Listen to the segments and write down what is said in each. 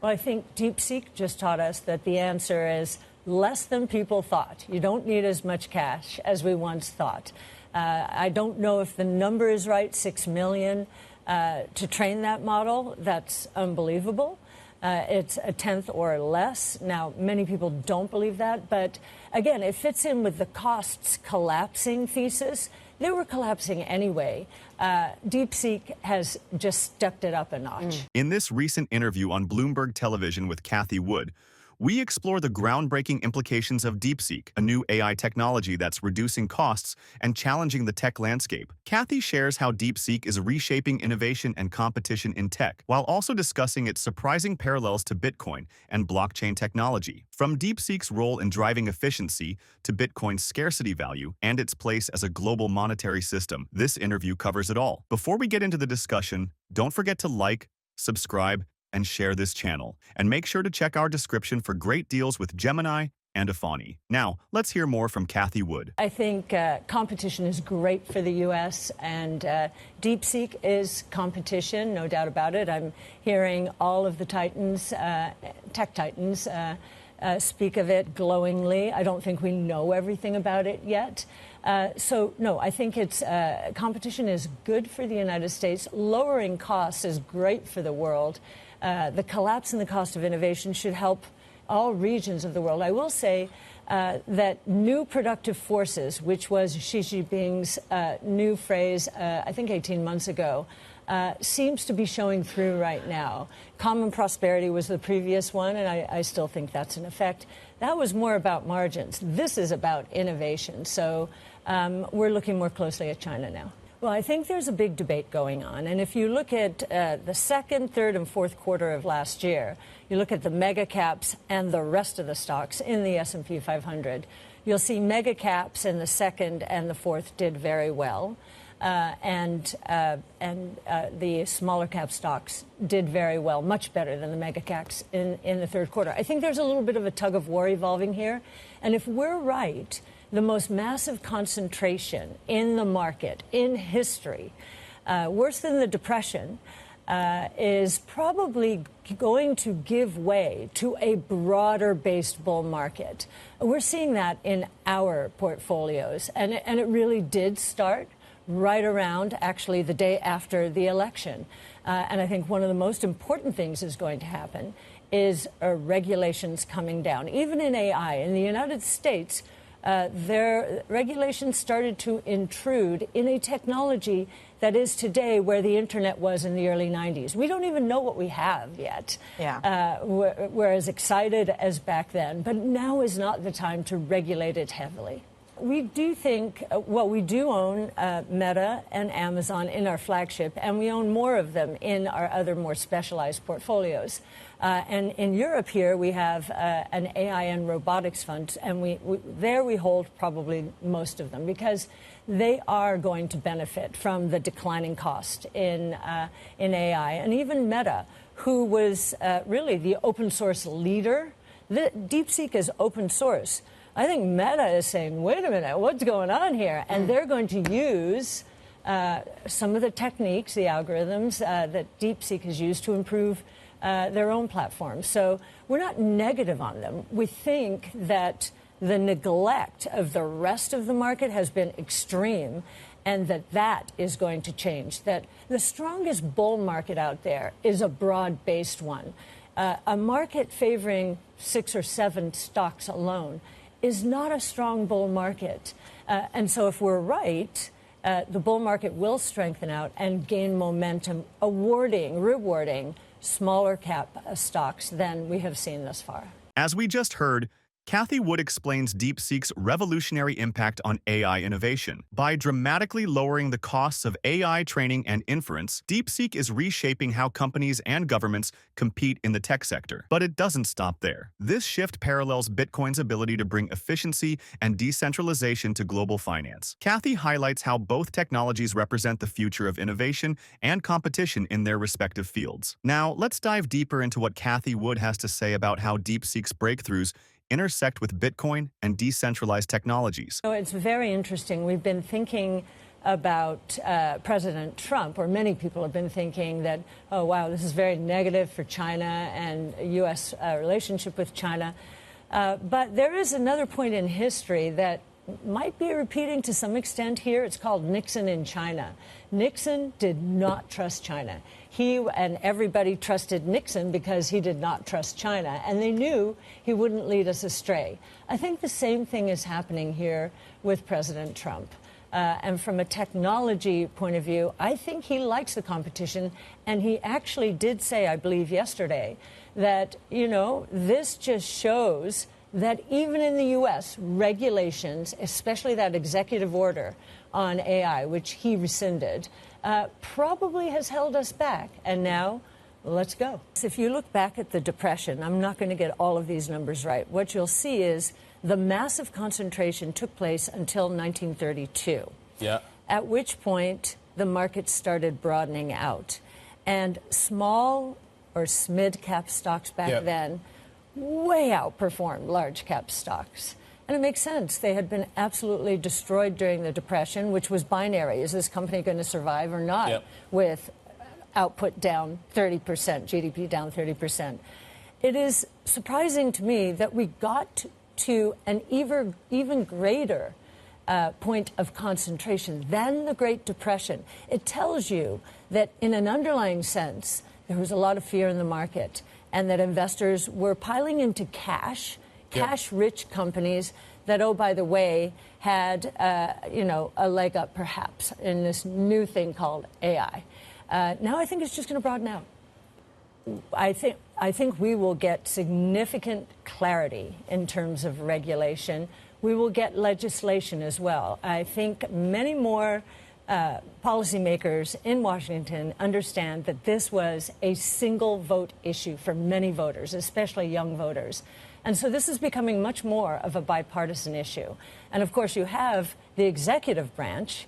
Well, I think DeepSeek just taught us that the answer is less than people thought. You don't need as much cash as we once thought. I don't know if the number is right, 6 million to train that model. That's unbelievable. It's a tenth or less. Now, many people don't believe that, but again, it fits in with the costs collapsing thesis. They were collapsing anyway. DeepSeek has just stepped it up a notch. In this recent interview on Bloomberg Television with Cathie Wood, we explore the groundbreaking implications of DeepSeek, a new AI technology that's reducing costs and challenging the tech landscape. Cathie shares how DeepSeek is reshaping innovation and competition in tech, while also discussing its surprising parallels to Bitcoin and blockchain technology. From DeepSeek's role in driving efficiency to Bitcoin's scarcity value and its place as a global monetary system, this interview covers it all. Before we get into the discussion, don't forget to like, subscribe, and share this channel. And make sure to check our description for great deals with Gemini and Afani. Now, let's hear more from Cathie Wood. I think competition is great for the U.S., and DeepSeek is competition, no doubt about it. I'm hearing all of the titans, tech titans, speak of it glowingly. I don't think we know everything about it yet. So, no, I think it's competition is good for the United States. Lowering costs is great for the world. The collapse in the cost of innovation should help all regions of the world. I will say that new productive forces, which was Xi Jinping's new phrase, I think 18 months ago, seems to be showing through right now. Common prosperity was the previous one, and I still think that's in effect. That was more about margins. This is about innovation. So we're looking more closely at China now. Well, I think there's a big debate going on. And if you look at the second, third, and fourth quarter of last year, you look at the mega caps and the rest of the stocks in the S&P 500, you'll see mega caps in the second and the fourth did very well. And the smaller cap stocks did very well, much better than the mega caps in the third quarter. I think there's a little bit of a tug of war evolving here. And if we're right, the most massive concentration in the market in history, worse than the Depression, is probably going to give way to a broader-based bull market. We're seeing that in our portfolios, and it really did start right around, actually, the day after the election. And I think one of the most important things is going to happen is regulations coming down. Even in AI, in the United States, their regulations started to intrude in a technology that is today where the internet was in the early 90s. We don't even know what we have yet. Yeah. We're as excited as back then, but now is not the time to regulate it heavily. We do think, well, we do own Meta and Amazon in our flagship, and we own more of them in our other more specialized portfolios. And in Europe here, we have an AI and robotics fund, and we hold probably most of them because they are going to benefit from the declining cost in AI. And even Meta, who was really the open source leader, DeepSeek is open source. I think Meta is saying, wait a minute, what's going on here? And they're going to use some of the techniques, the algorithms that DeepSeek has used to improve their own platform. So we're not negative on them. We think that the neglect of the rest of the market has been extreme, and that is going to change. That the strongest bull market out there is a broad-based one. A market favoring 6 or 7 stocks alone is not a strong bull market. And so if we're right, the bull market will strengthen out and gain momentum, rewarding smaller cap stocks than we have seen thus far. As we just heard, Cathie Wood explains DeepSeek's revolutionary impact on AI innovation. By dramatically lowering the costs of AI training and inference, DeepSeek is reshaping how companies and governments compete in the tech sector. But it doesn't stop there. This shift parallels Bitcoin's ability to bring efficiency and decentralization to global finance. Cathie highlights how both technologies represent the future of innovation and competition in their respective fields. Now, let's dive deeper into what Cathie Wood has to say about how DeepSeek's breakthroughs intersect with Bitcoin and decentralized technologies. So it's very interesting. We've been thinking about President Trump, or many people have been thinking that, oh, wow, this is very negative for China and U.S. Relationship with China. But there is another point in history that might be repeating to some extent here. It's called Nixon in China. Nixon did not trust China. He and everybody trusted Nixon because he did not trust China, and they knew he wouldn't lead us astray. I think the same thing is happening here with President Trump. And from a technology point of view, I think he likes the competition. And he actually did say, I believe yesterday, that, you know, this just shows that even in the U.S., regulations, especially that executive order on AI, which he rescinded, probably has held us back. And now, let's go. If you look back at the Depression, I'm not going to get all of these numbers right. What you'll see is the massive concentration took place until 1932, at which point the market started broadening out. And small or mid-cap stocks back then way outperformed large-cap stocks. And it makes sense. They had been absolutely destroyed during the Depression, which was binary. Is this company going to survive or not, with output down 30%, GDP down 30%? It is surprising to me that we got to an even greater point of concentration than the Great Depression. It tells you that in an underlying sense, there was a lot of fear in the market, and that investors were piling into cash-rich companies that, oh, by the way, had, you know, a leg up perhaps in this new thing called AI. Now I think it's just going to broaden out. I think we will get significant clarity in terms of regulation. We will get legislation as well. I think many more policymakers in Washington understand that this was a single vote issue for many voters, especially young voters. And so this is becoming much more of a bipartisan issue. And of course, you have the executive branch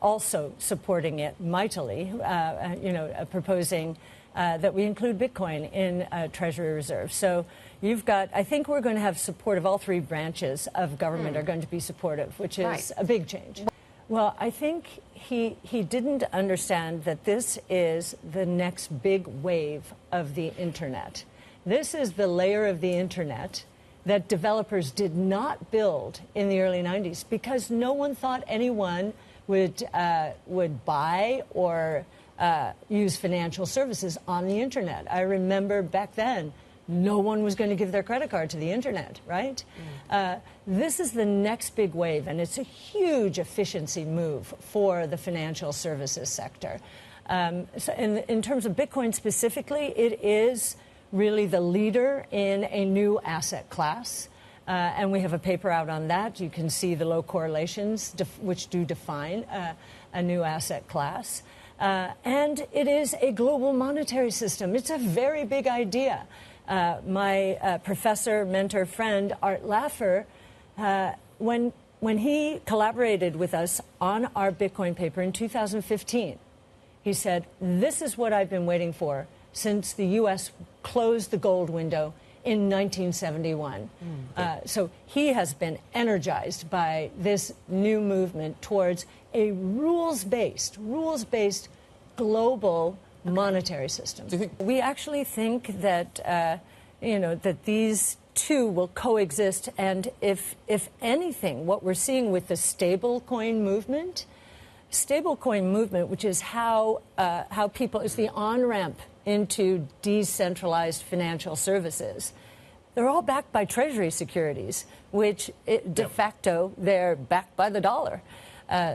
also supporting it mightily, you know, proposing that we include Bitcoin in Treasury reserve. So you've got, I think we're going to have support of all three branches of government are going to be supportive, which is a big change. Well, I think he didn't understand that this is the next big wave of the Internet. This is the layer of the Internet that developers did not build in the early 90s because no one thought anyone would buy or use financial services on the Internet. I remember back then, no one was going to give their credit card to the Internet, right? This is the next big wave, and it's a huge efficiency move for the financial services sector. So in terms of Bitcoin specifically, it is really the leader in a new asset class. And we have a paper out on that. You can see the low correlations, which do define a new asset class. And it is a global monetary system. It's a very big idea. My professor, mentor, friend, Art Laffer, when he collaborated with us on our Bitcoin paper in 2015, he said, this is what I've been waiting for since the U.S. closed the gold window in 1971. So he has been energized by this new movement towards a rules-based global monetary system. We actually think that, you know, that these two will coexist. And if anything, what we're seeing with the stablecoin movement, which is how people, is the on-ramp into decentralized financial services. They're all backed by Treasury securities, which de facto, they're backed by the dollar.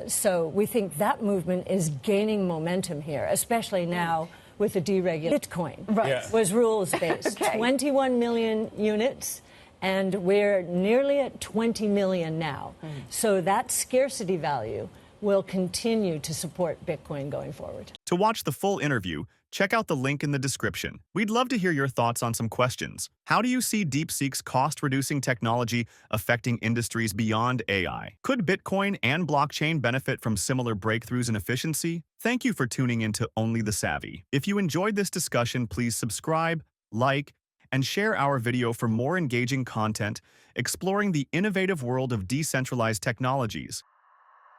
So we think that movement is gaining momentum here, especially now with the deregulation. Bitcoin was rules-based, 21 million units, and we're nearly at 20 million now. So that scarcity value will continue to support Bitcoin going forward. To watch the full interview, check out the link in the description. We'd love to hear your thoughts on some questions. How do you see DeepSeek's cost-reducing technology affecting industries beyond AI? Could Bitcoin and blockchain benefit from similar breakthroughs in efficiency? Thank you for tuning in to Only the Savvy. If you enjoyed this discussion, please subscribe, like, and share our video for more engaging content exploring the innovative world of decentralized technologies.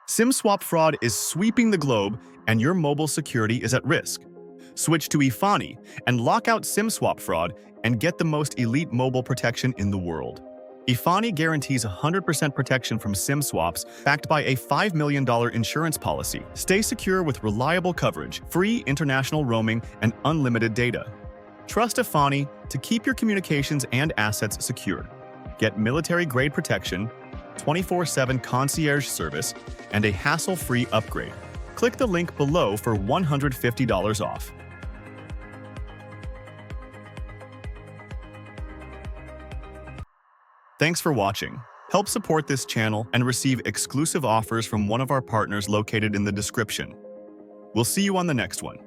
SIM swap fraud is sweeping the globe, and your mobile security is at risk. Switch to Ifani and lock out SIM swap fraud and get the most elite mobile protection in the world. Ifani guarantees 100% protection from SIM swaps backed by a $5 million insurance policy. Stay secure with reliable coverage, free international roaming, and unlimited data. Trust Ifani to keep your communications and assets secure. Get military-grade protection, 24/7 concierge service, and a hassle-free upgrade. Click the link below for $150 off. Thanks for watching. Help support this channel and receive exclusive offers from one of our partners located in the description. We'll see you on the next one.